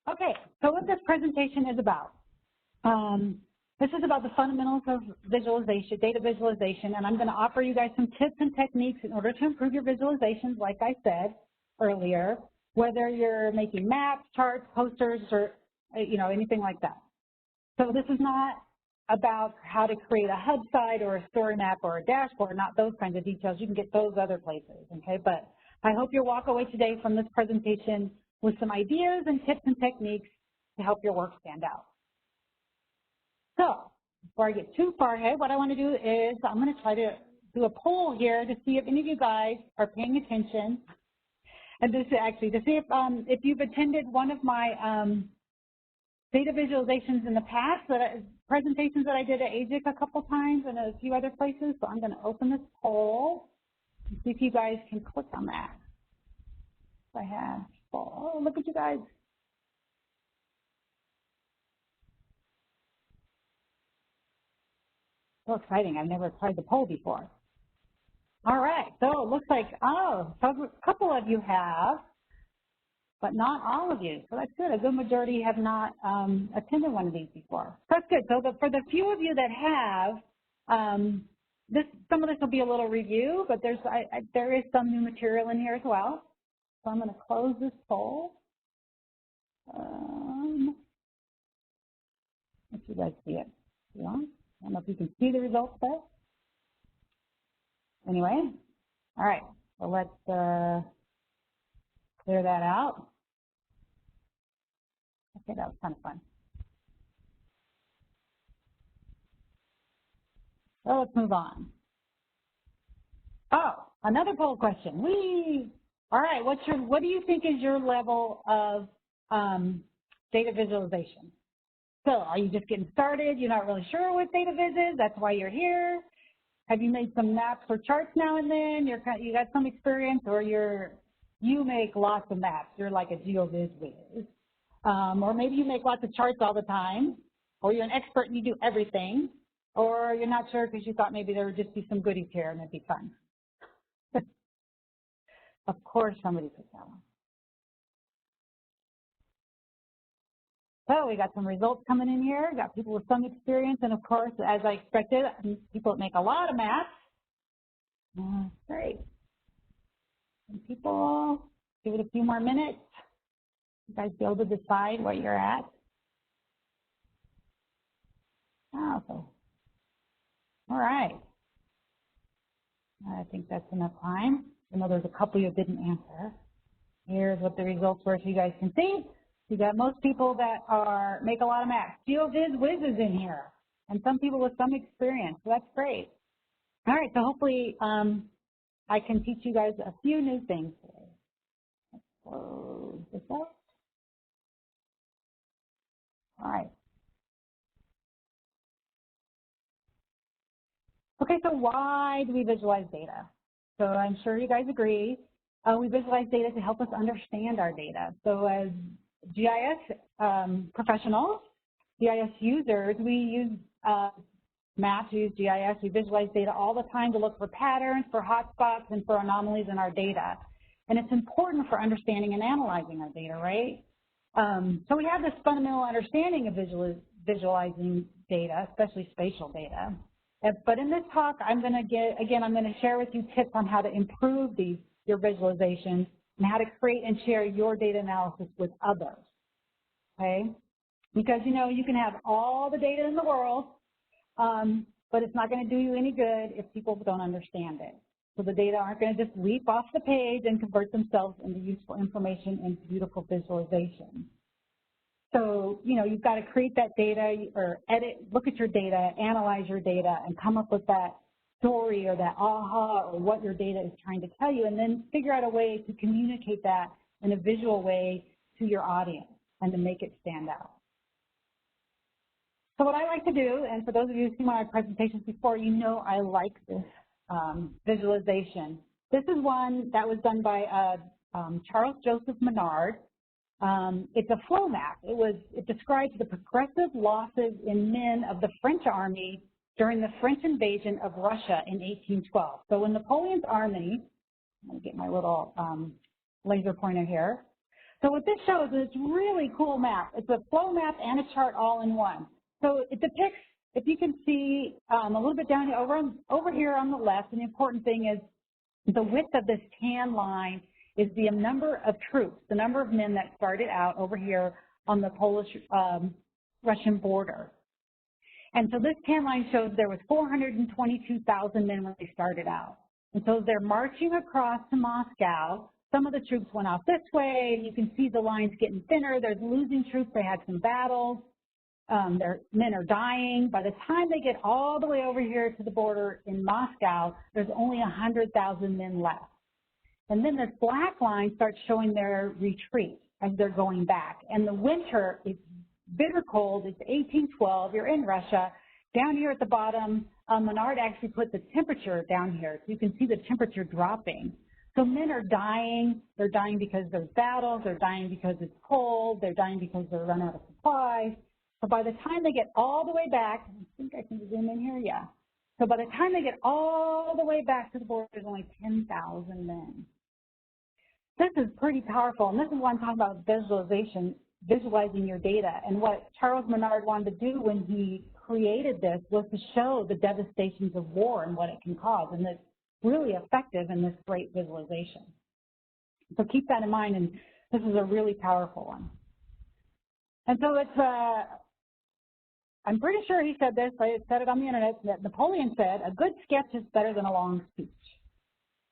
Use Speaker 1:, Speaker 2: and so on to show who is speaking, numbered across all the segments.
Speaker 1: Okay, so what this presentation is about. This is about the fundamentals of visualization, data visualization, and I'm going to offer you guys some tips and techniques in order to improve your visualizations, like I said earlier, whether you're making maps, charts, posters, or anything like that. So this is not about how to create a hub site or a story map or a dashboard, not those kinds of details. You can get those other places, okay? But I hope you'll walk away today from this presentation with some ideas and tips and techniques to help your work stand out. So before I get too far ahead, what I want to do is I'm going to try to do a poll here to see if any of you guys are paying attention, and to see if you've attended one of my data visualizations in the past, presentations that I did at AGIC a couple times and a few other places. So I'm going to open this poll and see if you guys can click on that. I have, oh, look at you guys. So exciting. I've never tried the poll before. All right. So it looks like, so a couple of you have, but not all of you. So that's good. A good majority have not attended one of these before. That's good. So for the few of you that have, some of this will be a little review, but there is some new material in here as well. So I'm going to close this poll. Let you guys see it. Yeah. I don't know if you can see the results there. Anyway, all right. So let's clear that out. Okay, that was kind of fun. So let's move on. Oh, another poll question. All right, what do you think is your level of data visualization? So are you just getting started? You're not really sure what data viz is? That's why you're here? Have you made some maps or charts now and then? You got some experience, or you make lots of maps. You're like a geoviz whiz. Or maybe you make lots of charts all the time, or you're an expert and you do everything, or you're not sure because you thought maybe there would just be some goodies here and it'd be fun. Of course somebody put that one. So we got some results coming in here. We got people with some experience, and of course, as I expected, people that make a lot of maps. Great. And people, give it a few more minutes. You guys be able to decide what you're at. Oh, all right. I think that's enough time. I know there's a couple you didn't answer. Here's what the results were so you guys can see. You got most people that make a lot of maps. Geoviz whizzes in here, and some people with some experience. So that's great. All right, so hopefully I can teach you guys a few new things today. Let's close this up. All right. Okay, so why do we visualize data? So I'm sure you guys agree. We visualize data to help us understand our data. So as GIS professionals, GIS users, we use maps, we use GIS, we visualize data all the time to look for patterns, for hotspots, and for anomalies in our data. And it's important for understanding and analyzing our data, right? So we have this fundamental understanding of visualizing data, especially spatial data. But in this talk, I'm going to share with you tips on how to improve your visualizations and how to create and share your data analysis with others, okay? Because, you can have all the data in the world, but it's not going to do you any good if people don't understand it. So the data aren't going to just leap off the page and convert themselves into useful information and beautiful visualization. So, you've got to create that data or look at your data, analyze your data, and come up with that story or that aha or what your data is trying to tell you, and then figure out a way to communicate that in a visual way to your audience and to make it stand out. So what I like to do, and for those of you who've seen my presentations before, I like this visualization. This is one that was done by Charles Joseph Menard. It's a flow map. It describes the progressive losses in men of the French army during the French invasion of Russia in 1812. So when Napoleon's army, let me get my little laser pointer here. So what this shows is it's really cool map. It's a flow map and a chart all in one. So it depicts, if you can see a little bit down here, over here on the left, and the important thing is the width of this tan line is the number of troops, the number of men that started out over here on the Polish-Russian border. And so this tan line shows there was 422,000 men when they started out. And so they're marching across to Moscow. Some of the troops went out this way, and you can see the lines getting thinner. There's losing troops. They had some battles. Their men are dying. By the time they get all the way over here to the border in Moscow, there's only 100,000 men left. And then this black line starts showing their retreat as they're going back. And the winter is bitter cold. It's 1812. You're in Russia. Down here at the bottom, Menard actually put the temperature down here. So you can see the temperature dropping. So men are dying. They're dying because there's battles. They're dying because it's cold. They're dying because they're running out of supplies. So by the time they get all the way back, I think I can zoom in here, yeah. So by the time they get all the way back to the border, there's only 10,000 men. This is pretty powerful, and this is what I'm talking about visualization, visualizing your data. And what Charles Menard wanted to do when he created this was to show the devastations of war and what it can cause, and it's really effective in this great visualization. So keep that in mind, and this is a really powerful one. And so it's, I'm pretty sure he said this, I said it on the internet, that Napoleon said, a good sketch is better than a long speech.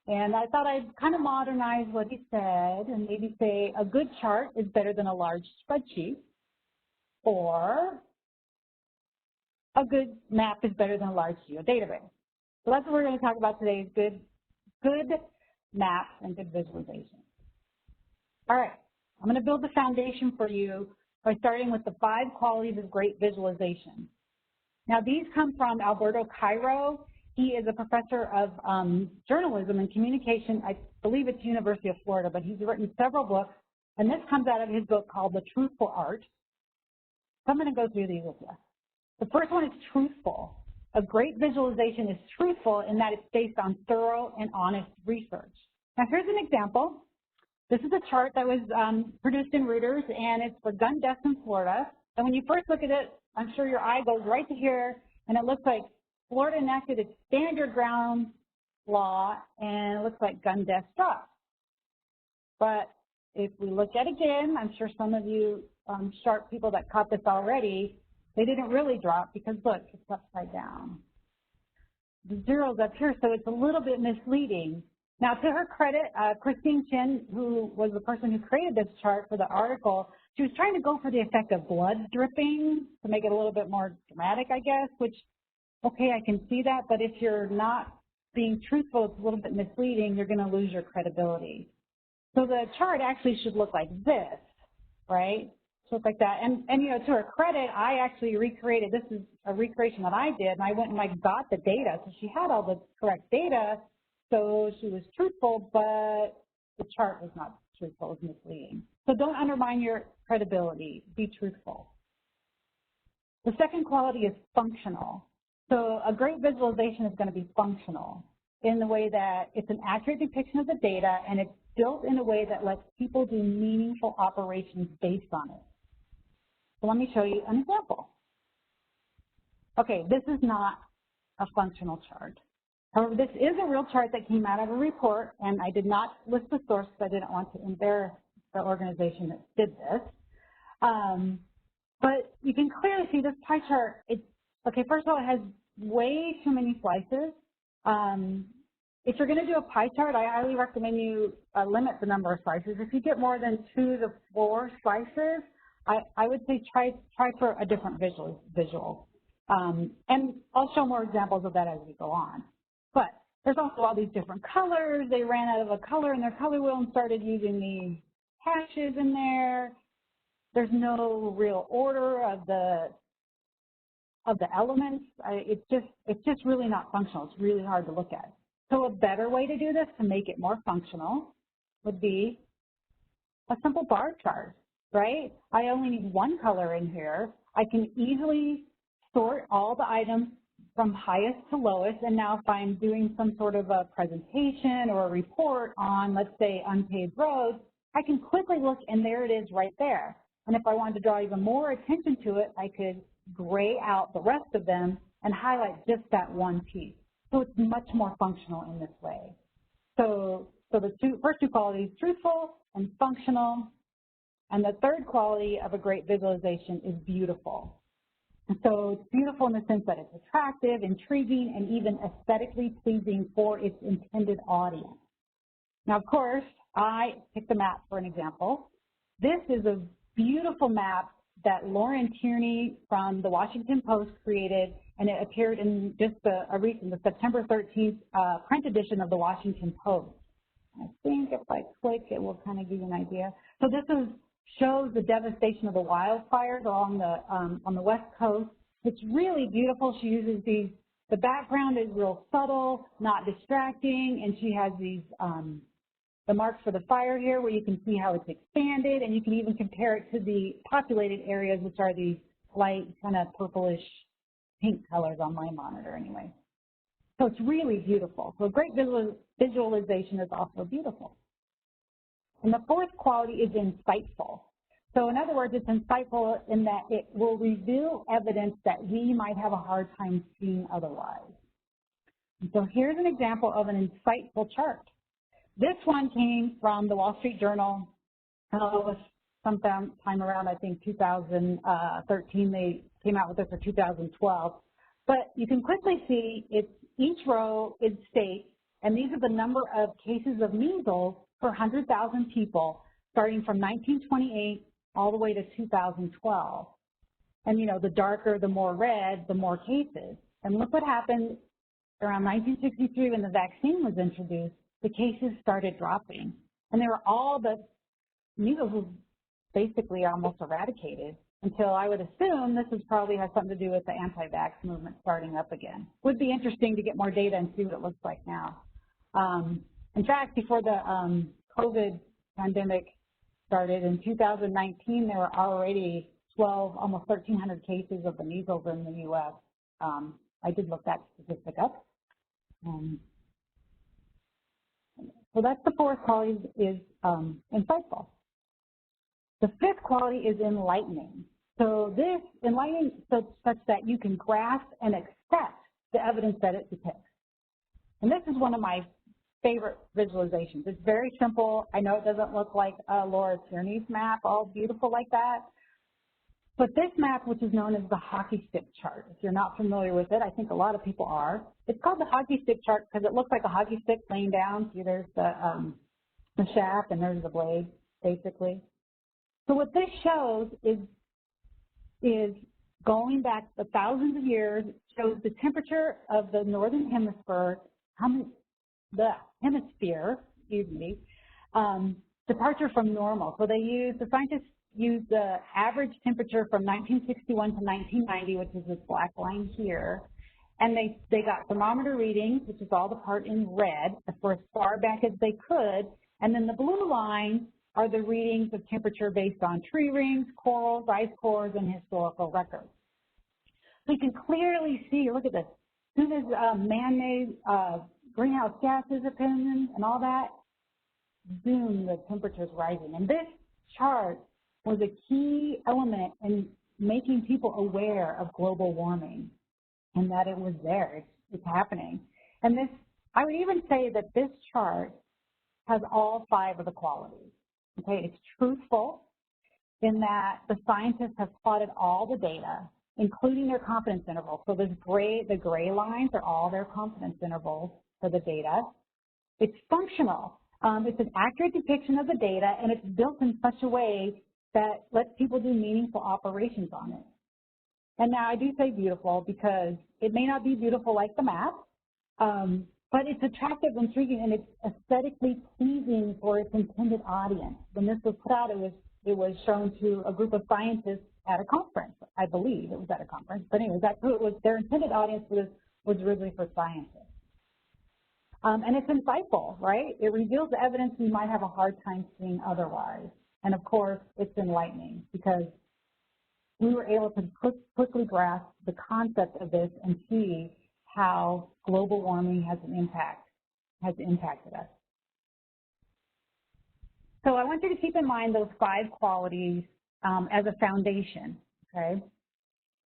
Speaker 1: And I thought I'd kind of modernize what he said and maybe say a good chart is better than a large spreadsheet, or a good map is better than a large geodatabase. So that's what we're going to talk about today, is good maps and good visualization. All right, I'm going to build the foundation for you by starting with the 5 qualities of great visualization. Now, these come from Alberto Cairo. He is a professor of journalism and communication. I believe it's University of Florida, but he's written several books, and this comes out of his book called The Truthful Art. So I'm going to go through these with you. The first one is truthful. A great visualization is truthful in that it's based on thorough and honest research. Now, here's an example. This is a chart that was produced in Reuters, and it's for gun deaths in Florida. And when you first look at it, I'm sure your eye goes right to here, and it looks like Florida enacted its standard ground law, and it looks like gun deaths dropped. But if we look at it again, I'm sure some of you sharp people that caught this already, they didn't really drop because, look, it's upside down. The zero's up here, so it's a little bit misleading. Now, to her credit, Christine Chin, who was the person who created this chart for the article, she was trying to go for the effect of blood dripping to make it a little bit more dramatic, I guess, which, okay, I can see that, but if you're not being truthful, it's a little bit misleading, you're going to lose your credibility. So the chart actually should look like this, right? Should look like that. And you know, to her credit, I actually recreated, this is a recreation that I did, and I went and I got the data. So she had all the correct data. So she was truthful, but the chart was not truthful, it was misleading. So don't undermine your credibility, be truthful. The second quality is functional. So a great visualization is going to be functional in the way that it's an accurate depiction of the data, and it's built in a way that lets people do meaningful operations based on it. So let me show you an example. Okay, this is not a functional chart. However, this is a real chart that came out of a report, and I did not list the source because I didn't want to embarrass the organization that did this. But you can clearly see this pie chart. It's, okay, first of all, it has way too many slices. If you're going to do a pie chart, I highly recommend you limit the number of slices. If you get more than 2 to 4 slices, I would say try for a different visual. And I'll show more examples of that as we go on. But there's also all these different colors. They ran out of a color in their color wheel and started using these hashes in there. There's no real order of the elements. It's just really not functional. It's really hard to look at. So a better way to do this to make it more functional would be a simple bar chart, right? I only need one color in here. I can easily sort all the items from highest to lowest, and now if I'm doing some sort of a presentation or a report on, let's say, unpaved roads, I can quickly look, and there it is right there. And if I wanted to draw even more attention to it, I could gray out the rest of them and highlight just that one piece. So it's much more functional in this way. So the first two qualities, truthful and functional, and the third quality of a great visualization is beautiful. And so it's beautiful in the sense that it's attractive, intriguing, and even aesthetically pleasing for its intended audience. Now, of course, I picked a map for an example. This is a beautiful map that Lauren Tierney from the Washington Post created, and it appeared in just the September 13th print edition of the Washington Post. I think if I click, it will kind of give you an idea. So this shows the devastation of the wildfires along on the West Coast. It's really beautiful. She uses the background is real subtle, not distracting, and she has these the marks for the fire here where you can see how it's expanded, and you can even compare it to the populated areas, which are these light kind of purplish pink colors on my monitor anyway. So it's really beautiful. So a great visualization is also beautiful. And the fourth quality is insightful. So in other words, it's insightful in that it will reveal evidence that we might have a hard time seeing otherwise. And so here's an example of an insightful chart. This one came from the Wall Street Journal. It was sometime around, I think, 2013. They came out with this for 2012. But you can quickly see each row is states, and these are the number of cases of measles per 100,000 people, starting from 1928 all the way to 2012. And, you know, the darker, the more red, the more cases. And look what happened around 1963 when the vaccine was introduced. The cases started dropping. And they were measles was basically almost eradicated until I would assume this probably has something to do with the anti-vax movement starting up again. Would be interesting to get more data and see what it looks like now. In fact, before the COVID pandemic started in 2019, there were already almost 1,300 cases of the measles in the U.S. I did look that statistic up. So that's the fourth quality is insightful. The fifth quality is enlightening. So this enlightening such that you can grasp and accept the evidence that it depicts. And this is one of my favorite visualizations. It's very simple. I know it doesn't look like Laura Tierney's map, all beautiful like that. But this map, which is known as the hockey stick chart, if you're not familiar with it, I think a lot of people are. It's called the hockey stick chart because it looks like a hockey stick laying down. See, there's the shaft and there's the blade, basically. So what this shows is going back the thousands of years, shows the temperature of the northern hemisphere, departure from normal. So the scientists use the average temperature from 1961 to 1990, which is this black line here, and they got thermometer readings, which is all the part in red, for as far back as they could, and then the blue line are the readings of temperature based on tree rings, corals, ice cores, and historical records. So you can clearly see, look at this, as soon as man-made greenhouse gases are coming and all that, boom, the temperature's rising. And this chart was a key element in making people aware of global warming and that it was there, it's happening. And this, I would even say that this chart has all 5 of the qualities. Okay, it's truthful in that the scientists have plotted all the data, including their confidence intervals. So the gray lines are all their confidence intervals for the data. It's functional. It's an accurate depiction of the data, and it's built in such a way that lets people do meaningful operations on it. And now I do say beautiful because it may not be beautiful like the map, but it's attractive, intriguing, and it's aesthetically pleasing for its intended audience. When this was put out, it was shown to a group of scientists at a conference. I believe it was at a conference. But anyway, that's who it was. Their intended audience was originally for scientists. And it's insightful, right? It reveals the evidence we might have a hard time seeing otherwise. And of course, it's enlightening because we were able to quickly grasp the concept of this and see how global warming has impacted us. So I want you to keep in mind those 5 qualities as a foundation, okay?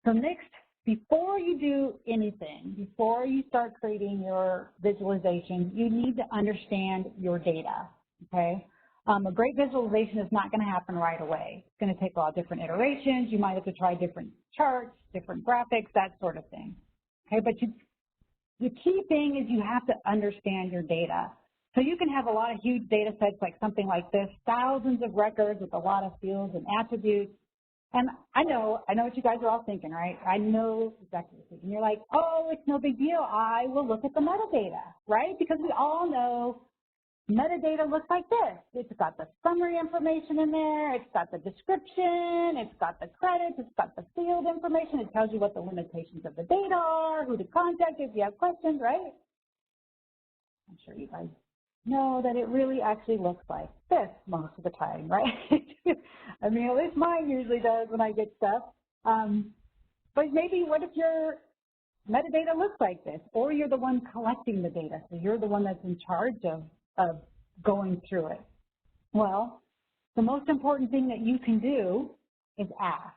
Speaker 1: So next, before you do anything, before you start creating your visualization, you need to understand your data, okay? A great visualization is not going to happen right away. It's going to take a lot of different iterations. You might have to try different charts, different graphics, that sort of thing, okay? But the key thing is you have to understand your data. So you can have a lot of huge data sets like something like this, thousands of records with a lot of fields and attributes. And I know what you guys are all thinking, right? I know exactly what you're thinking. You're like, oh, it's no big deal. I will look at the metadata, right? Because we all know metadata looks like this. It's got the summary information in there. It's got the description. It's got the credits. It's got the field information. It tells you what the limitations of the data are, who to contact if you have questions, right? I'm sure you guys know that it really actually looks like this most of the time, right? I mean, at least mine usually does when I get stuff. But maybe what if your metadata looks like this, or you're the one collecting the data, so you're the one that's in charge of going through it? Well, the most important thing that you can do is ask,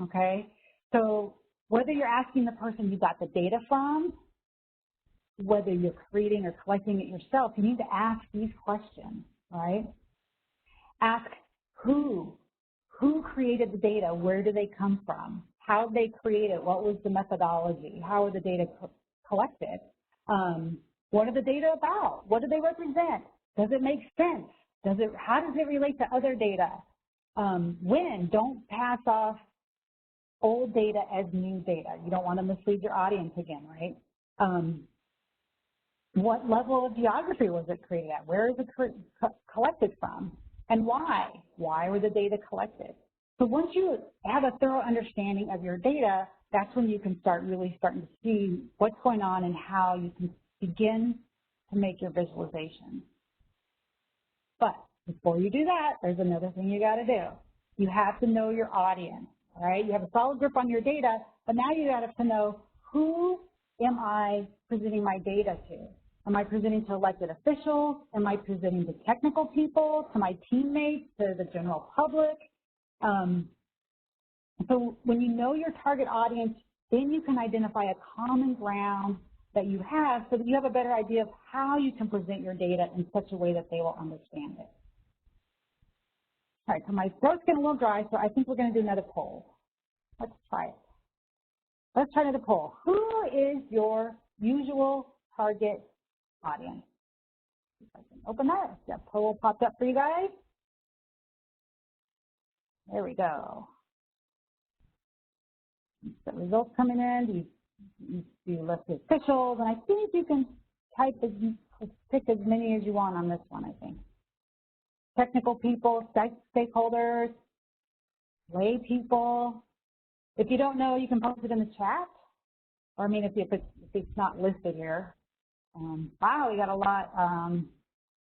Speaker 1: okay? So whether you're asking the person you got the data from, whether you're creating or collecting it yourself, you need to ask these questions, right? Ask who created the data, where do they come from, how did they create it, what was the methodology, how are the data collected, what are the data about, what do they represent, does it make sense, how does it relate to other data, don't pass off old data as new data. You don't want to mislead your audience again, right? What level of geography was it created at? Where is it collected from? And why? Why were the data collected? So once you have a thorough understanding of your data, that's when you can start really starting to see what's going on and how you can begin to make your visualization. But before you do that, there's another thing you got to do. You have to know your audience, all right? You have a solid grip on your data, but now you got to know, who am I presenting my data to? Am I presenting to elected officials? Am I presenting to technical people, to my teammates, to the general public? So when you know your target audience, then you can identify a common ground that you have so that you have a better idea of how you can present your data in such a way that they will understand it. All right, so my throat's getting a little dry, so I think we're going to do another poll. Let's try it. Let's try another poll. Who is your usual target audience? If I can open that. That poll popped up for you guys. There we go. The results coming in. You list the officials, and I think you can pick as many as you want on this one, I think. Technical people, stakeholders, lay people. If you don't know, you can post it in the chat. Or I mean, if it's not listed here. Wow, we got a lot.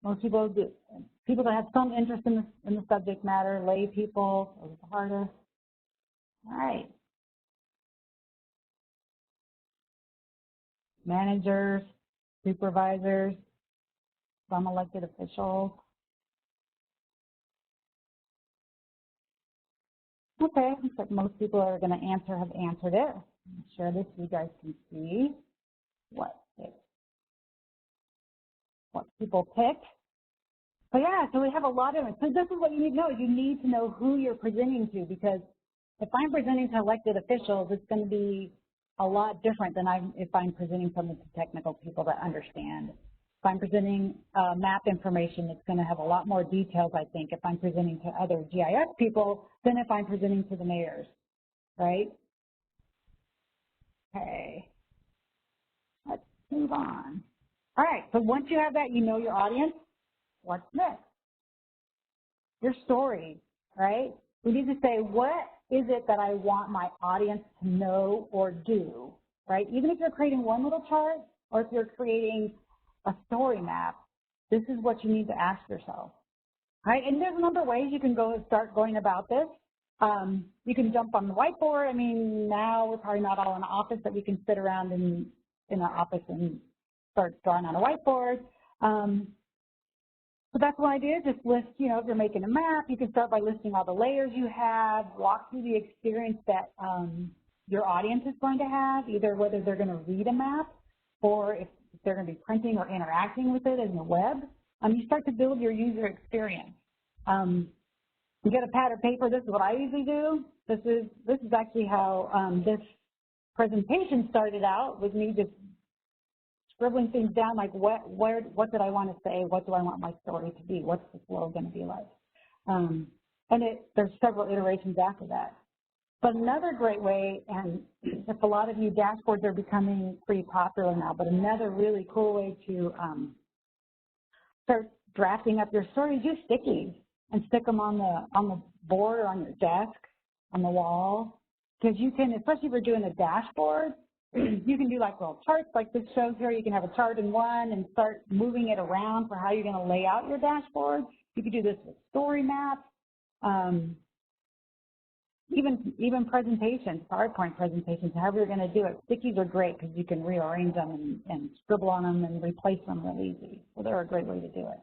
Speaker 1: Most people that have some interest in the subject matter, lay people, those are the hardest. All right. Managers, supervisors, some elected officials. Okay, looks like most people are going to have answered it. I'll share this so you guys can see what people picked. But yeah, so we have a lot of it. So this is what you need to know. You need to know who you're presenting to, because if I'm presenting to elected officials, it's going to be a lot different than if I'm presenting something to technical people that understand. If I'm presenting map information, it's going to have a lot more details, I think, if I'm presenting to other GIS people than if I'm presenting to the mayors, right? Okay, let's move on. All right, so once you have that, you know your audience, what's next? Your story, right? We need to say, what is it that I want my audience to know or do, right? Even if you're creating one little chart or if you're creating a story map, this is what you need to ask yourself, right? And there's a number of ways you can start going about this. You can jump on the whiteboard. I mean, now we're probably not all in the office, but we can sit around in our office and start drawing on a whiteboard. So that's one idea, just list, you know, if you're making a map, you can start by listing all the layers you have, walk through the experience that your audience is going to have, either whether they're going to read a map or if they're going to be printing or interacting with it in the web. You start to build your user experience. You get a pad of paper. This is what I usually do. This is actually how this presentation started out, with me just scribbling things down, like what did I want to say? What do I want my story to be? What's the flow going to be like? And there's several iterations after that. But another great way, and if a lot of you, dashboards are becoming pretty popular now, but another really cool way to start drafting up your story is use stickies and stick them on the board or on your desk, on the wall, because you can, especially if you're doing a dashboard, you can do like little charts like this shows here. You can have a chart in one and start moving it around for how you're going to lay out your dashboard. You can do this with story maps, even presentations, PowerPoint presentations, however you're going to do it. Stickies are great because you can rearrange them and scribble on them and replace them real easy. So they're a great way to do it.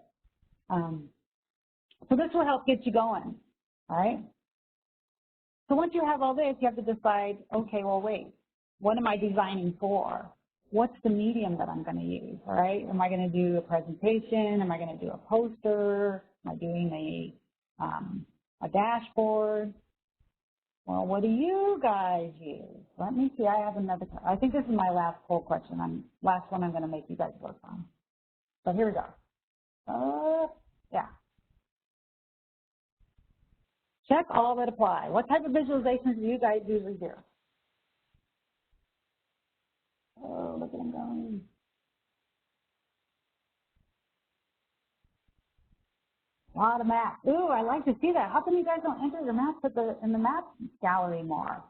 Speaker 1: So this will help get you going, all right? So once you have all this, you have to decide, okay, well, wait, what am I designing for? What's the medium that I'm going to use, all right? Am I going to do a presentation? Am I going to do a poster? Am I doing a dashboard? Well, what do you guys use? Let me see. I have another. I think this is my last poll question. Last one I'm going to make you guys work on. So here we go. Yeah. Check all that apply. What type of visualizations do you guys usually do? Oh, look at them going. A lot of maps. Ooh, I like to see that. How come you guys don't enter your maps in the map gallery more?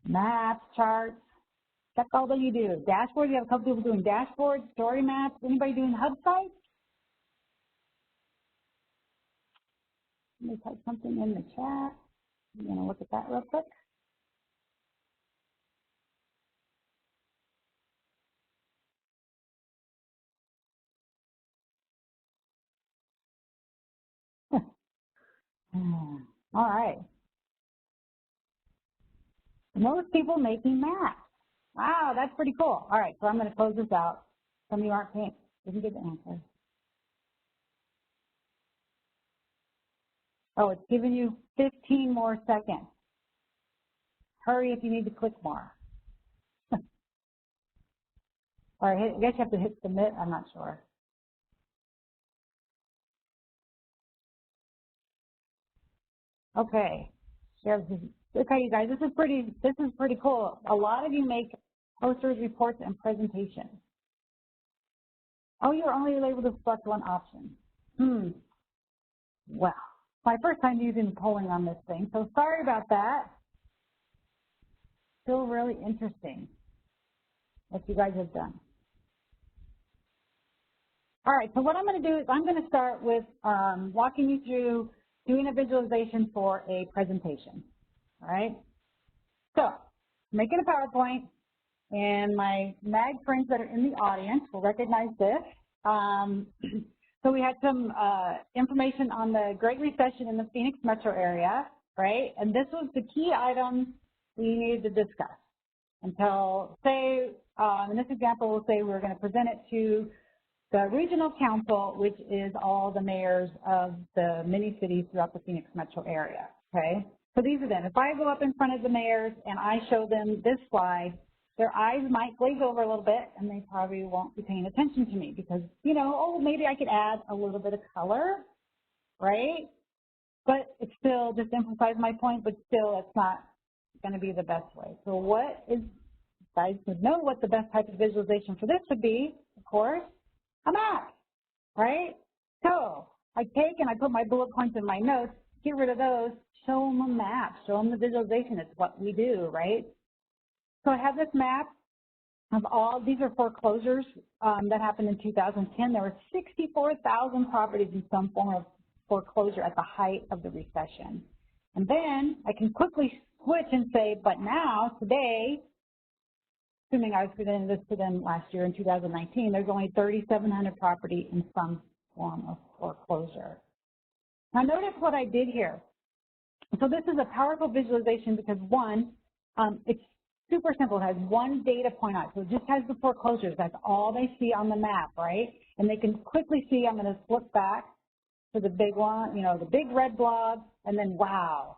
Speaker 1: Maps, charts. Check all that you do. Dashboards, you have a couple people doing dashboards, story maps. Anybody doing hub sites? Let me type something in the chat. I'm going to look at that real quick. All right. Most people making maps. Wow, that's pretty cool. All right, so I'm going to close this out. Some of you aren't paying. Didn't get the answer. Oh, it's giving you 15 more seconds. Hurry if you need to click more. All right, I guess you have to hit submit. I'm not sure. Okay. Okay, you guys, this is pretty cool. A lot of you make posters, reports, and presentations. Oh, you're only able to select one option. Well, my first time using polling on this thing, so sorry about that. Still really interesting what you guys have done. All right, so what I'm going to do is I'm going to start with walking you through doing a visualization for a presentation. All right, so making a PowerPoint, and my MAG friends that are in the audience will recognize this. So we had some information on the Great Recession in the Phoenix metro area, right? And this was the key items we needed to discuss until, say, in this example, we'll say we're going to present it to the regional council, which is all the mayors of the many cities throughout the Phoenix metro area, okay? So these are them. If I go up in front of the mayors and I show them this slide, their eyes might glaze over a little bit and they probably won't be paying attention to me because, you know, oh, maybe I could add a little bit of color, right? But it still just emphasizes my point, but still it's not going to be the best way. So what is, you guys would know what the best type of visualization for this would be, of course, a map, right? So I take and I put my bullet points in my notes, get rid of those, show them a map, show them the visualization. It's what we do, right? So I have this map of all, these are foreclosures that happened in 2010. There were 64,000 properties in some form of foreclosure at the height of the recession. And then I can quickly switch and say, but now, today, assuming I was presenting this to them last year in 2019, there's only 3,700 property in some form of foreclosure. Now notice what I did here. So this is a powerful visualization because one, it's super simple. It has one data point on it. So it just has the foreclosures. That's all they see on the map, right? And they can quickly see, I'm going to flip back to the big one, you know, the big red blob, and then wow.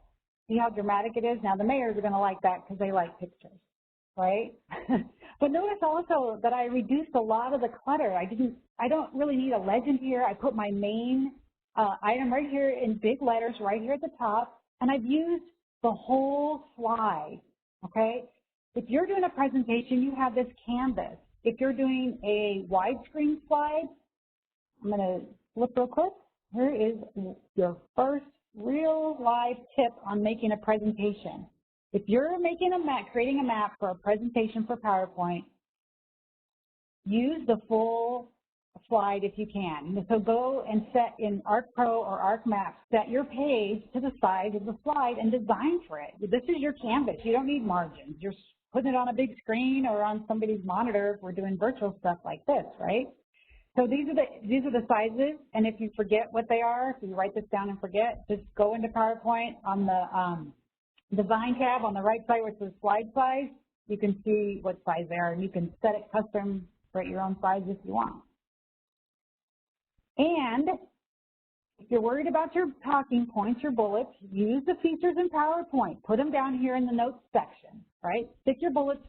Speaker 1: See how dramatic it is? Now the mayors are going to like that because they like pictures, right? But notice also that I reduced a lot of the clutter. I don't really need a legend here. I put my main item right here in big letters right here at the top, and I've used the whole slide, okay? If you're doing a presentation, you have this canvas. If you're doing a widescreen slide, I'm going to flip real quick. Here is your first real live tip on making a presentation. If you're making a map, creating a map for a presentation for PowerPoint, use the full slide if you can. So go and set in ArcPro or ArcMap, set your page to the size of the slide and design for it. This is your canvas. You don't need margins. You're putting it on a big screen or on somebody's monitor if we're doing virtual stuff like this, right? So these are the sizes, and if you forget what they are, if you write this down and forget, just go into PowerPoint on the Design tab on the right side, which is slide size. You can see what size they are, and you can set it custom for your own size if you want. And if you're worried about your talking points, your bullets, use the features in PowerPoint. Put them down here in the notes section, right? Stick your bullets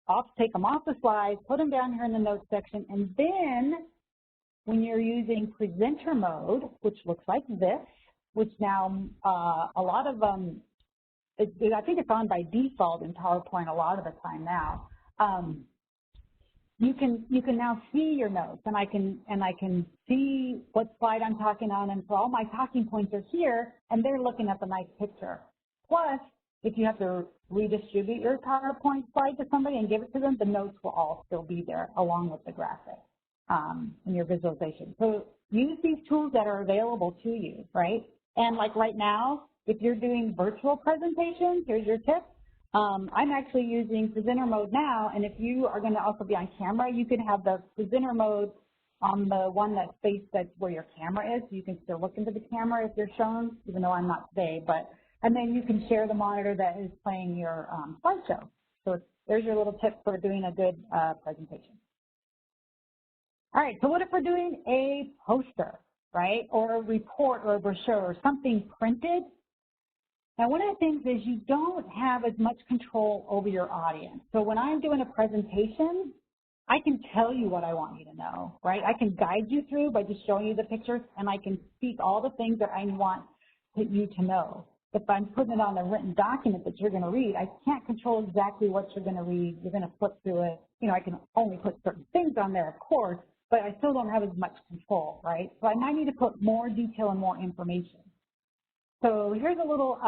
Speaker 1: off, take them off the slide, put them down here in the notes section, and then when you're using presenter mode, which looks like this, which now a lot of I think it's on by default in PowerPoint a lot of the time now. You can now see your notes, and I can see what slide I'm talking on, and so all my talking points are here, and they're looking at the nice picture. Plus, if you have to redistribute your PowerPoint slide to somebody and give it to them, the notes will all still be there along with the graphic in your visualization. So use these tools that are available to you, right? And like right now, if you're doing virtual presentations, here's your tip. I'm actually using presenter mode now, and if you are going to also be on camera, you can have the presenter mode on the one that's where your camera is, so you can still look into the camera if you're shown, even though I'm not today. And then you can share the monitor that is playing your slideshow. So there's your little tip for doing a good presentation. All right, so what if we're doing a poster, right, or a report or a brochure or something printed? Now, one of the things is you don't have as much control over your audience. So when I'm doing a presentation, I can tell you what I want you to know, right? I can guide you through by just showing you the pictures, and I can speak all the things that I want you to know. If I'm putting it on a written document that you're going to read, I can't control exactly what you're going to read. You're going to flip through it. You know, I can only put certain things on there, of course, but I still don't have as much control, right? So I might need to put more detail and more information. So here's a little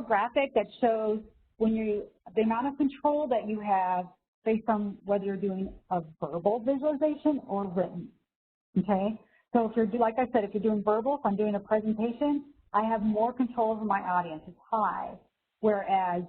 Speaker 1: graphic that shows the amount of control that you have based on whether you're doing a verbal visualization or written, okay? So if you're, like I said, if you're doing verbal, if I'm doing a presentation, I have more control over my audience. It's high, whereas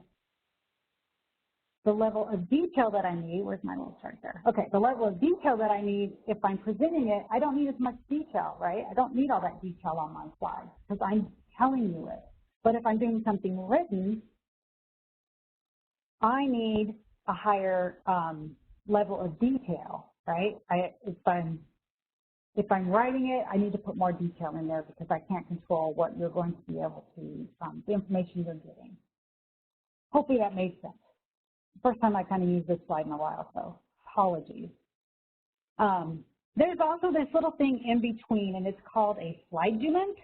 Speaker 1: the level of detail that I need, where's my little chart there? Okay, the level of detail that I need, if I'm presenting it, I don't need as much detail, right? I don't need all that detail on my slide because I'm telling you it. But if I'm doing something written, I need a higher level of detail, right? If I'm writing it, I need to put more detail in there because I can't control what you're going to be able to, the information you're getting. Hopefully that makes sense. First time I kind of used this slide in a while, so apologies. There's also this little thing in between, and it's called a slideument.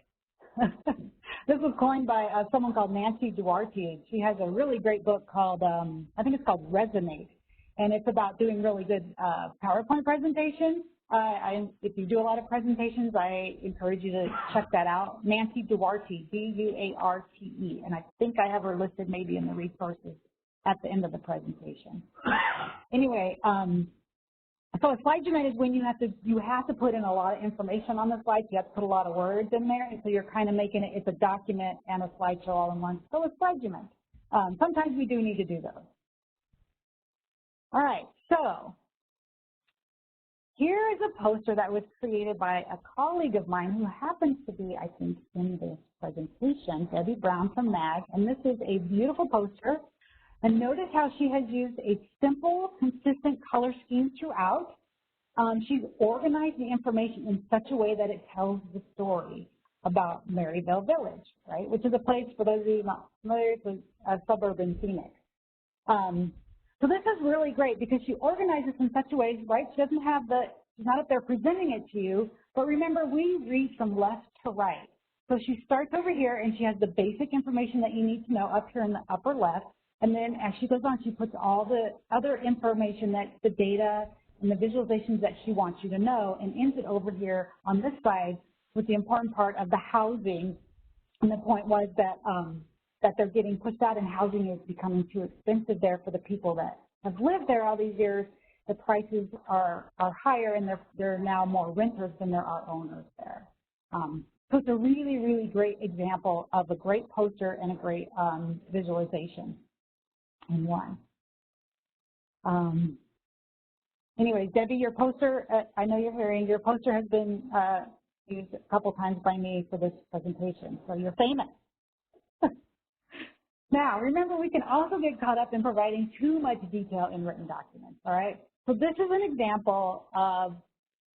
Speaker 1: This was coined by someone called Nancy Duarte. She has a really great book called, I think it's called Resonate, and it's about doing really good PowerPoint presentations. If you do a lot of presentations, I encourage you to check that out. Nancy Duarte, D-U-A-R-T-E, and I think I have her listed maybe in the resources at the end of the presentation. Anyway, so a slideument is when you have to put in a lot of information on the slide. You have to put a lot of words in there, and so you're kind of making it, it's a document and a slideshow all in one. So a slideument. sometimes we do need to do those. All right, so here is a poster that was created by a colleague of mine who happens to be, I think, in this presentation, Debbie Brown from MAG, and this is a beautiful poster. And notice how she has used a simple, consistent color scheme throughout. She's organized the information in such a way that it tells the story about Maryville Village, right, which is a place, for those of you not familiar, it's a suburb in Phoenix. So this is really great because she organizes in such a way, right, she doesn't have she's not up there presenting it to you, but remember, we read from left to right. So she starts over here and she has the basic information that you need to know up here in the upper left, and then as she goes on, she puts all the other information, that the data and the visualizations that she wants you to know, and ends it over here on this side with the important part of the housing. And the point was that that they're getting pushed out and housing is becoming too expensive there for the people that have lived there all these years. The prices are higher, and there are now more renters than there are owners there. So it's a really, really great example of a great poster and a great visualization in one. Anyways, Debbie, your poster, I know you're hearing, your poster has been used a couple times by me for this presentation, so you're famous. Now, remember, we can also get caught up in providing too much detail in written documents, all right? So this is an example of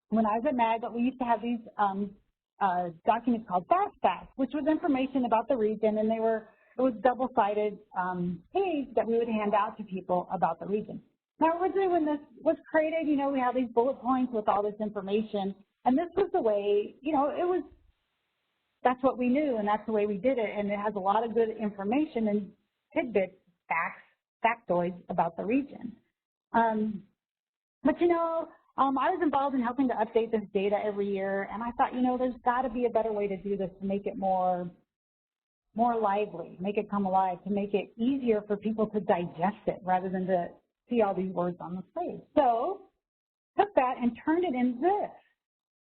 Speaker 1: when I was at MAG, we used to have these documents called Fast Facts, which was information about the region, and it was double-sided page that we would hand out to people about the region. Now, originally when this was created, you know, we have these bullet points with all this information, and this was the way, you know, that's what we knew, and that's the way we did it, and it has a lot of good information and tidbits, facts, factoids about the region. But, you know, I was involved in helping to update this data every year, and I thought, you know, there's got to be a better way to do this to make it more lively, make it come alive, to make it easier for people to digest it rather than to see all these words on the page. So took that and turned it into this.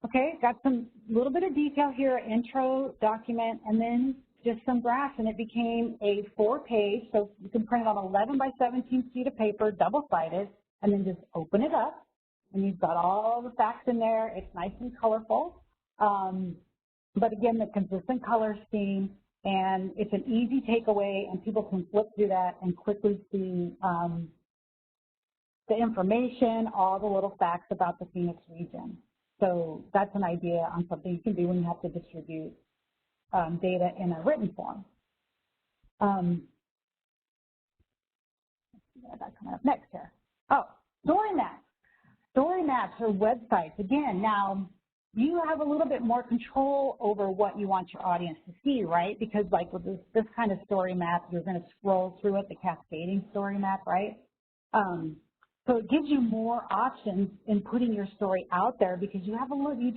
Speaker 1: Okay, got some little bit of detail here, intro document, and then just some graphs, and it became a 4-page, so you can print it on 11 by 17 sheet of paper, double-sided, and then just open it up, and you've got all the facts in there. It's nice and colorful, but again, the consistent color scheme, and it's an easy takeaway, and people can flip through that and quickly see the information, all the little facts about the Phoenix region. So that's an idea on something you can do when you have to distribute data in a written form. I got coming up next here. Oh, story maps. Story maps or websites. Again, now you have a little bit more control over what you want your audience to see, right? Because like with this kind of story map, you're going to scroll through it, the cascading story map, right? So it gives you more options in putting your story out there because you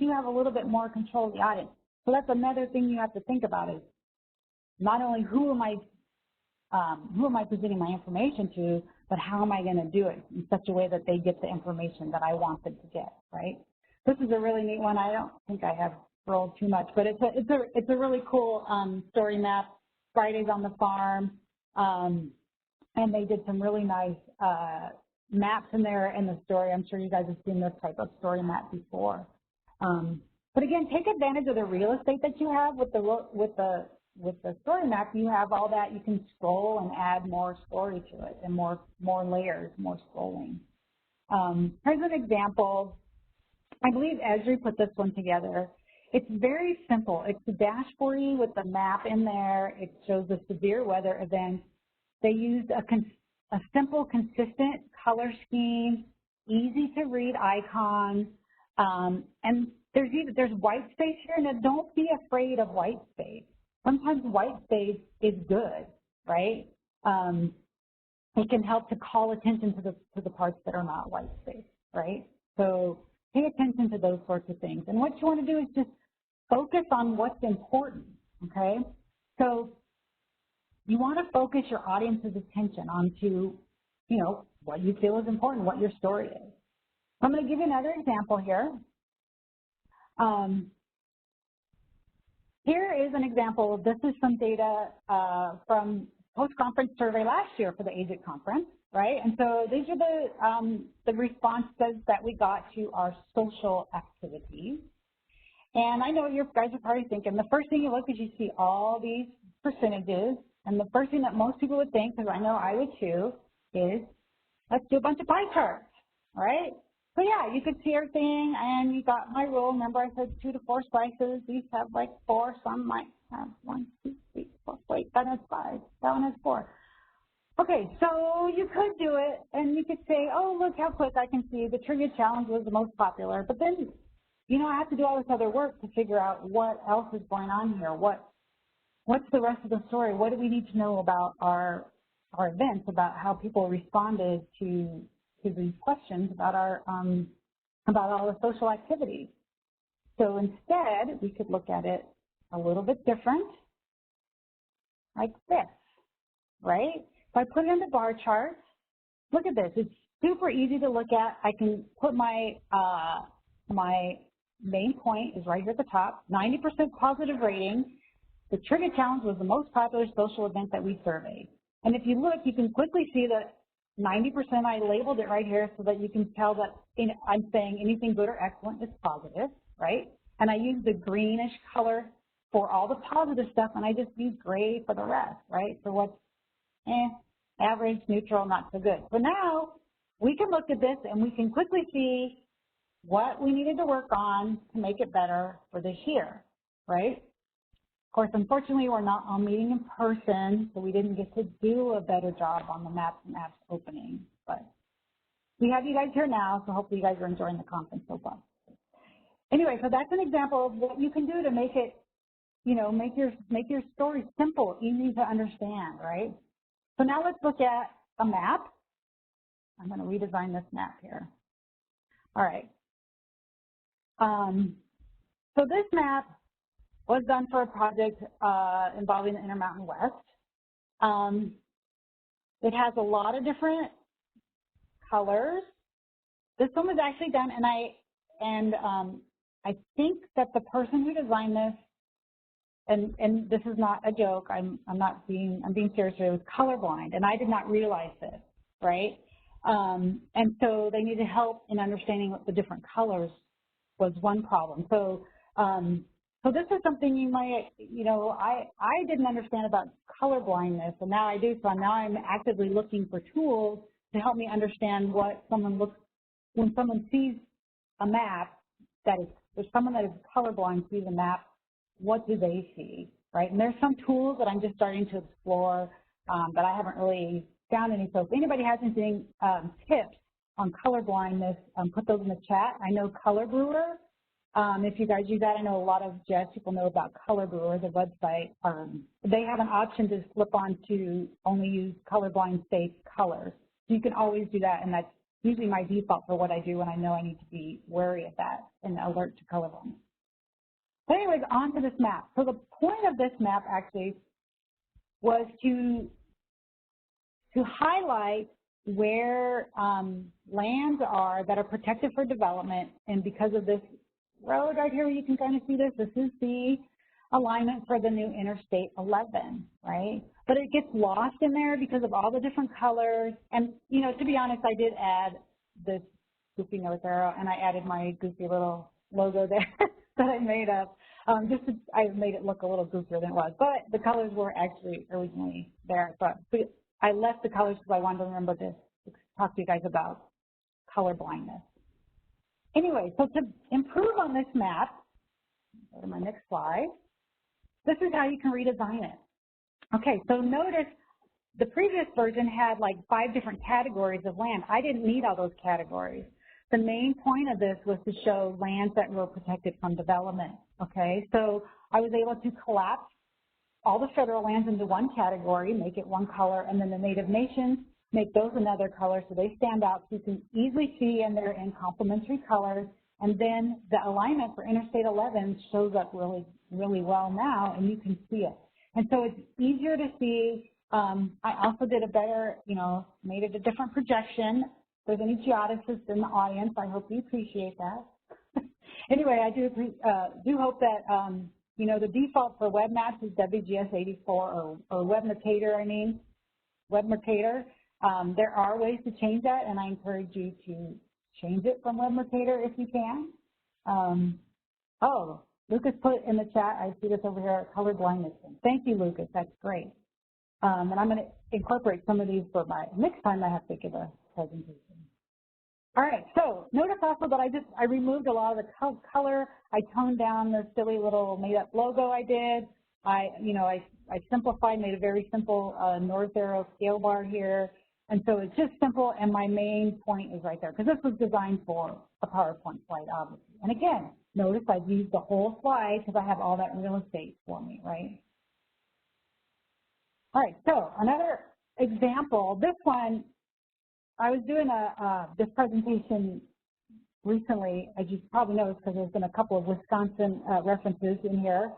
Speaker 1: do have a little bit more control of the audience. So that's another thing you have to think about is not only who am I presenting my information to, but how am I going to do it in such a way that they get the information that I want them to get, right? This is a really neat one. I don't think I have scrolled too much, but it's a really cool story map. Fridays on the Farm, and they did some really nice maps in there in the story. I'm sure you guys have seen this type of story map before. But again, take advantage of the real estate that you have with the story map. You have all that. You can scroll and add more story to it and more layers, more scrolling. Here's an example. I believe Esri put this one together. It's very simple. It's a dashboard with the map in there. It shows the severe weather events. They used a simple, consistent color scheme, easy to read icons, and there's white space here. Now, don't be afraid of white space. Sometimes white space is good, right? It can help to call attention to the parts that are not white space, right? So pay attention to those sorts of things. And what you want to do is just focus on what's important, okay? So you want to focus your audience's attention onto, you know, what you feel is important, what your story is. I'm going to give you another example here. Here is an example. This is some data from post-conference survey last year for the AGIC conference, right? And so these are the responses that we got to our social activities. And I know you guys are probably thinking, the first thing you look is you see all these percentages, and the first thing that most people would think, because I know I would too, is let's do a bunch of pie charts, right? So yeah, you could see everything, and you got my rule. Remember I said 2 to 4 slices. These have like 4, some might have 1, 2, 3, 4. Wait, that has 5, that one has 4. Okay, so you could do it, and you could say, oh, look how quick I can see. The trivia challenge was the most popular, but then, you know, I have to do all this other work to figure out what else is going on here. What's the rest of the story? What do we need to know about our events, about how people responded to these questions about about all the social activities? So instead, we could look at it a little bit different, like this, right? If I put it in the bar chart, look at this. It's super easy to look at. I can put my main point is right here at the top, 90% positive rating. The trivia challenge was the most popular social event that we surveyed. And if you look, you can quickly see that 90%, I labeled it right here so that you can tell that I'm saying anything good or excellent is positive, right? And I use the greenish color for all the positive stuff, and I just use gray for the rest, right? So what's average, neutral, not so good. So now we can look at this and we can quickly see what we needed to work on to make it better for this year, right? Of course, unfortunately, we're not all meeting in person, so we didn't get to do a better job on the maps and apps opening. But we have you guys here now, so hopefully you guys are enjoying the conference so far. Anyway, so that's an example of what you can do to make it, you know, make your story simple, easy to understand, right? So now let's look at a map. I'm going to redesign this map here. All right. So this map was done for a project involving the Intermountain West. It has a lot of different colors. This one was actually done, and I think that the person who designed this, and this is not a joke, I'm being serious here, it was colorblind, and I did not realize this, right? And so they needed help in understanding what the different colors was one problem. So so this is something you might, you know, I didn't understand about color blindness, and now I do. So now I'm actively looking for tools to help me understand what someone looks, when someone sees a map, that is, if someone that is colorblind sees a map, what do they see, right? And there's some tools that I'm just starting to explore, but I haven't really found any. So if anybody has anything, tips on color blindness, put those in the chat. I know Color Brewer. If you guys use that, I know a lot of jazz people know about Color Brewer, the website. They have an option to flip on to only use colorblind safe colors. So you can always do that, and that's usually my default for what I do when I know I need to be wary of that and alert to colorblind. But anyways, on to this map. So the point of this map actually was to highlight where lands are that are protected for development, and because of this road right here, you can kind of see this. This is the alignment for the new Interstate 11, right? But it gets lost in there because of all the different colors. And, you know, to be honest, I did add this goofy nose arrow, and I added my goofy little logo there that I made up. I made it look a little goofier than it was. But the colors were actually originally there. But I left the colors because I wanted to remember to talk to you guys about color blindness. Anyway, so to improve on this map, go to my next slide, this is how you can redesign it. Okay, so notice the previous version had like 5 different categories of land. I didn't need all those categories. The main point of this was to show lands that were protected from development, okay? So I was able to collapse all the federal lands into one category, make it one color, and then the Native Nations, make those another color so they stand out so you can easily see, and they're in complementary colors. And then the alignment for Interstate 11 shows up really, really well now, and you can see it. And so it's easier to see. I also did a better, you know, made it a different projection. If there's any geodesists in the audience, I hope you appreciate that. Anyway, I do hope that, you know, the default for web maps is WGS 84 or WebMapator, I mean. WebMercator. There are ways to change that, and I encourage you to change it from WebMercator if you can. Oh, Lucas put in the chat, I see this over here, color blindness. Thank you, Lucas. That's great. And I'm going to incorporate some of these for my next time I have to give a presentation. All right, so notice also that I removed a lot of the color. I toned down the silly little made-up logo I did. I simplified, made a very simple north arrow scale bar here. And so it's just simple, and my main point is right there, because this was designed for a PowerPoint slide, obviously. And again, notice I've used the whole slide because I have all that real estate for me, right? All right, so another example, this one, I was doing this presentation recently, as you probably noticed, because there's been a couple of Wisconsin references in here.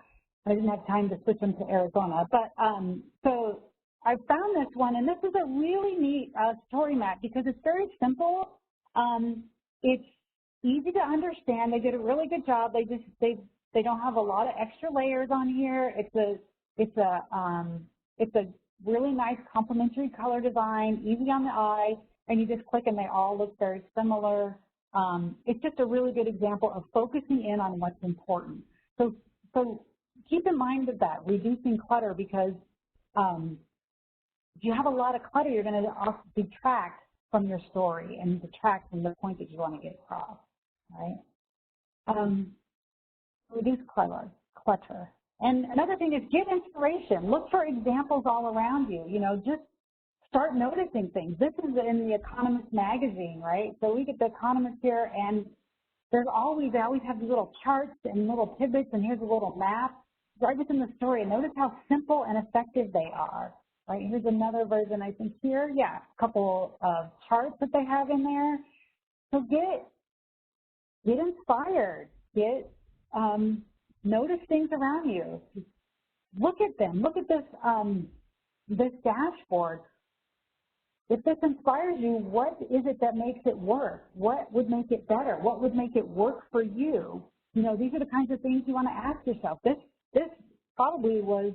Speaker 1: I didn't have time to switch them to Arizona. But so I found this one, and this is a really neat story map because it's very simple. It's easy to understand. They did a really good job. They don't have a lot of extra layers on here. It's a really nice complementary color design, easy on the eye, and you just click and they all look very similar. It's just a really good example of focusing in on what's important. So keep in mind that reducing clutter, because if you have a lot of clutter, you're going to detract from your story and detract from the point that you want to get across, right? Reduce clutter. And another thing is get inspiration. Look for examples all around you. Just start noticing things. This is in the Economist magazine, right? So we get the Economist here, and they always have these little charts and little tidbits, and here's a little map right within the story. And notice how simple and effective they are. Right, here's another version, I think here. Yeah, a couple of charts that they have in there. So get inspired. Notice things around you. Look at them. Look at this dashboard. If this inspires you, what is it that makes it work? What would make it better? What would make it work for you? These are the kinds of things you want to ask yourself. This probably was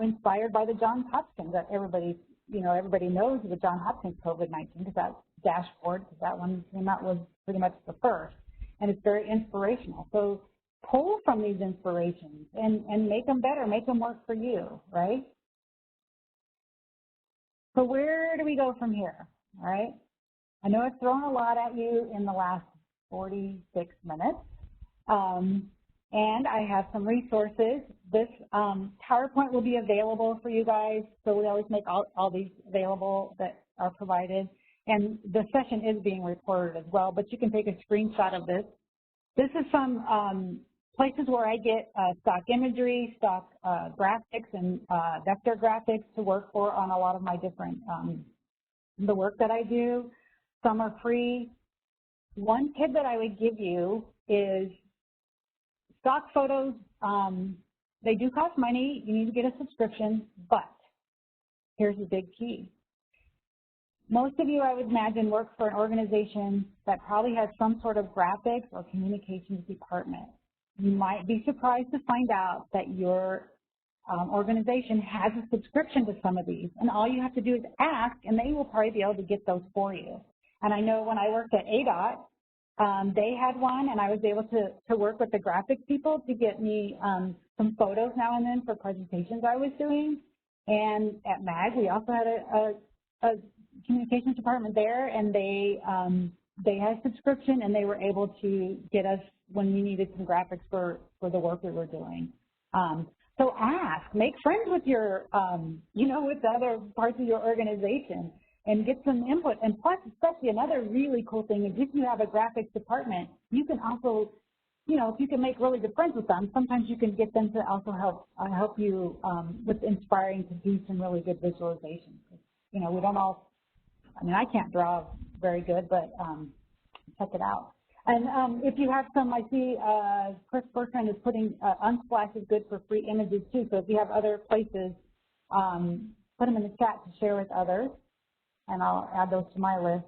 Speaker 1: inspired by the Johns Hopkins that everybody knows the Johns Hopkins COVID-19, because that dashboard, because that one came out, was pretty much the first, and it's very inspirational. So pull from these inspirations and make them better, make them work for you, right? So where do we go from here, all right? I know I've thrown a lot at you in the last 46 minutes. And I have some resources. This PowerPoint will be available for you guys, so we always make all these available that are provided. And the session is being recorded as well, but you can take a screenshot of this. This is some places where I get stock imagery, stock graphics, and vector graphics to work for on a lot of my different, the work that I do. Some are free. One tip that I would give you is stock photos, they do cost money. You need to get a subscription, but here's the big key. Most of you, I would imagine, work for an organization that probably has some sort of graphics or communications department. You might be surprised to find out that your organization has a subscription to some of these, and all you have to do is ask, and they will probably be able to get those for you. And I know when I worked at ADOT, they had one, and I was able to work with the graphics people to get me some photos now and then for presentations I was doing. And at MAG, we also had a communications department there, and they had a subscription, and they were able to get us when we needed some graphics for the work we were doing. So ask, make friends with your, with the other parts of your organization, and get some input. And plus, especially another really cool thing is if you have a graphics department, you can also, if you can make really good friends with them, sometimes you can get them to also help you with inspiring to do some really good visualizations. We don't all, I can't draw very good, but check it out. And if you have some, I see Chris Bertrand is putting Unsplash is good for free images too. So if you have other places, put them in the chat to share with others, and I'll add those to my list.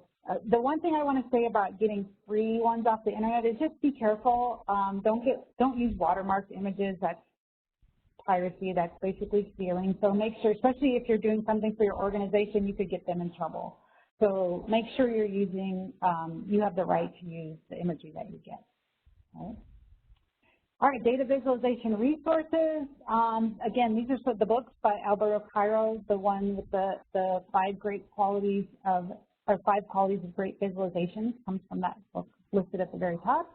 Speaker 1: The one thing I want to say about getting free ones off the internet is just be careful. Don't use watermarked images. That's piracy. That's basically stealing. So make sure, especially if you're doing something for your organization, you could get them in trouble. So make sure you're using, you have the right to use the imagery that you get. Right? All right, data visualization resources. Again, these are the books by Alberto Cairo, the one with the 5 qualities of great visualization comes from that book listed at the very top.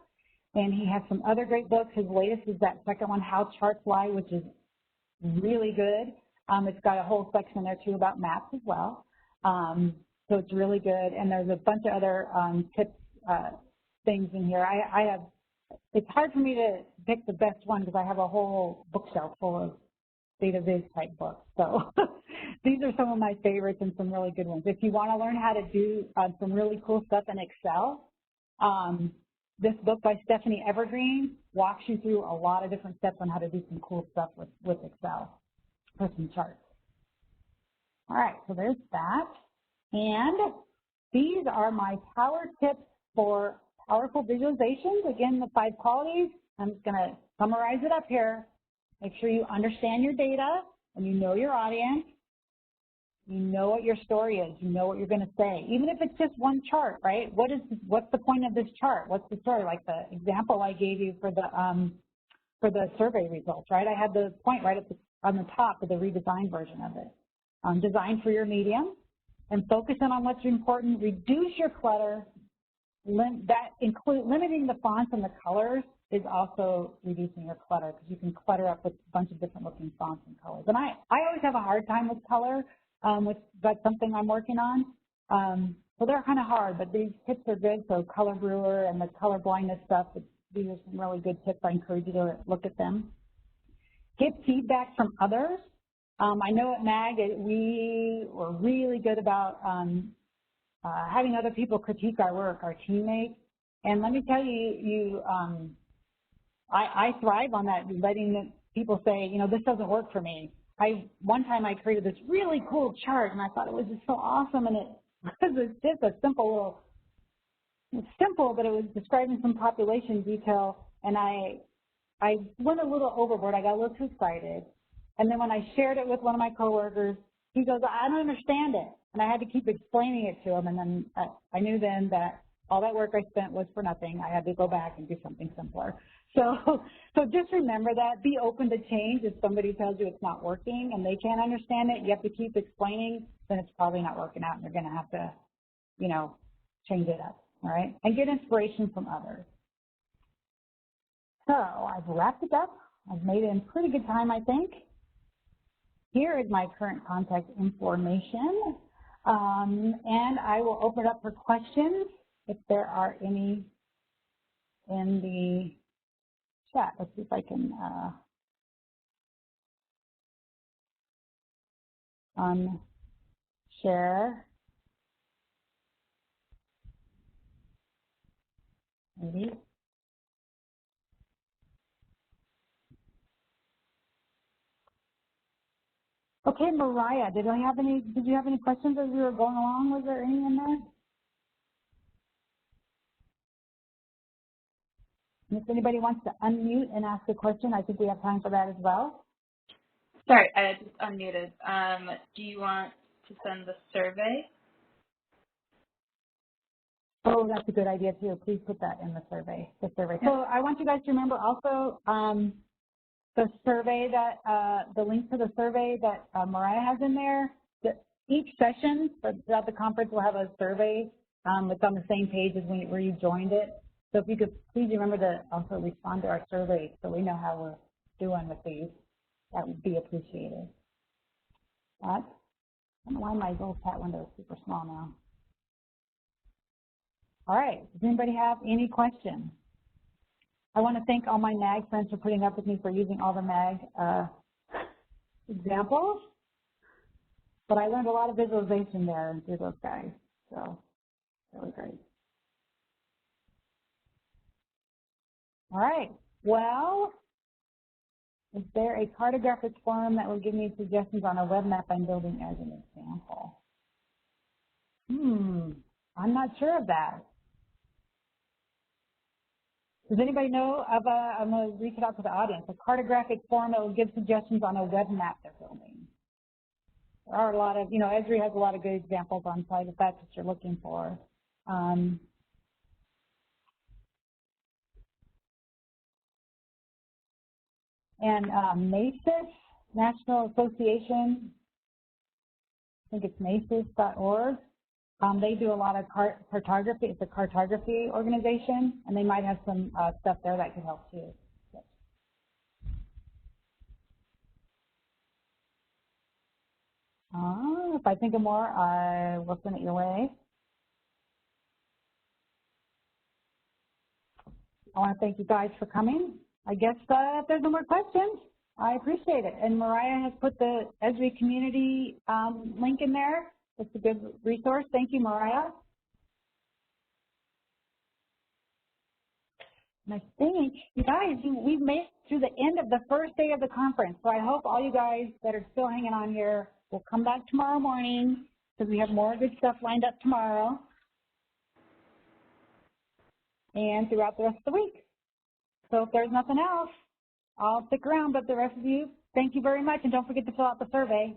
Speaker 1: And he has some other great books. His latest is that second one, How Charts Lie, which is really good. It's got a whole section there too about maps as well. So it's really good. And there's a bunch of other tips, things in here. It's hard for me to pick the best one because I have a whole bookshelf full of data viz type books. So these are some of my favorites and some really good ones. If you want to learn how to do some really cool stuff in Excel, this book by Stephanie Evergreen walks you through a lot of different steps on how to do some cool stuff with Excel for some charts. All right, so there's that. And these are my power tips for powerful visualizations. Again, the 5 qualities. I'm just going to summarize it up here. Make sure you understand your data and you know your audience. You know what your story is. You know what you're going to say. Even if it's just one chart, right? What's the point of this chart? What's the story? Like the example I gave you for the survey results, right? I had the point right on the top of the redesigned version of it. Design for your medium and focus in on what's important. Reduce your clutter. That includes limiting the fonts and the colors is also reducing your clutter because you can clutter up with a bunch of different looking fonts and colors. And I always have a hard time with color. That's something I'm working on. So they're kind of hard, but these tips are good. So Color Brewer and the color blindness stuff, these are some really good tips. I encourage you to look at them. Get feedback from others. I know at MAG we were really good about having other people critique our work, our teammates. And let me tell you, I thrive on that, letting people say, you know, this doesn't work for me. One time I created this really cool chart, and I thought it was just so awesome, and it was just a simple little, simple, but it was describing some population detail, and I went a little overboard. I got a little too excited. And then when I shared it with one of my coworkers, he goes, I don't understand it. And I had to keep explaining it to him, and then I knew then that all that work I spent was for nothing. I had to go back and do something simpler. So just remember that. Be open to change. If somebody tells you it's not working and they can't understand it, you have to keep explaining, then it's probably not working out, and you're going to have to, you know, change it up, all right? And get inspiration from others. So I've wrapped it up. I've made it in pretty good time, I think. Here is my current contact information, and I will open it up for questions if there are any in the chat. Let's see if I can share. Maybe. Okay, Mariah, did you have any questions as we were going along? Was there any in there? And if anybody wants to unmute and ask a question, I think we have time for that as well.
Speaker 2: Sorry, I just unmuted. Do you want to send the survey?
Speaker 1: Oh, that's a good idea too. Please put that in the survey. So I want you guys to remember also the survey that the link to the survey that Mariah has in there. Each session throughout the conference will have a survey. It's on the same page as where you joined it. So if you could please remember to also respond to our survey so we know how we're doing with these, that would be appreciated. I don't know why my little chat window is super small now. All right, does anybody have any questions? I want to thank all my MAG friends for putting up with me for using all the MAG examples, but I learned a lot of visualization there through those guys, so really great. All right, well, is there a cartographic form that will give me suggestions on a web map I'm building as an example? I'm not sure of that. Does anybody know of a, I'm going to reach it out to the audience, a cartographic form that will give suggestions on a web map they're building? There are a lot of, Esri has a lot of good examples on site if that's what you're looking for. And NACIS, National Association, I think it's nacis.org. They do a lot of cartography. It's a cartography organization, and they might have some stuff there that could help too. If I think of more, I will send it your way. I want to thank you guys for coming. I guess if there's no more questions, I appreciate it. And Mariah has put the Esri community link in there. It's a good resource. Thank you, Mariah. And I think, you guys, we've made it through the end of the first day of the conference. So I hope all you guys that are still hanging on here will come back tomorrow morning because we have more good stuff lined up tomorrow and throughout the rest of the week. So if there's nothing else, I'll stick around, but the rest of you, thank you very much, and don't forget to fill out the survey.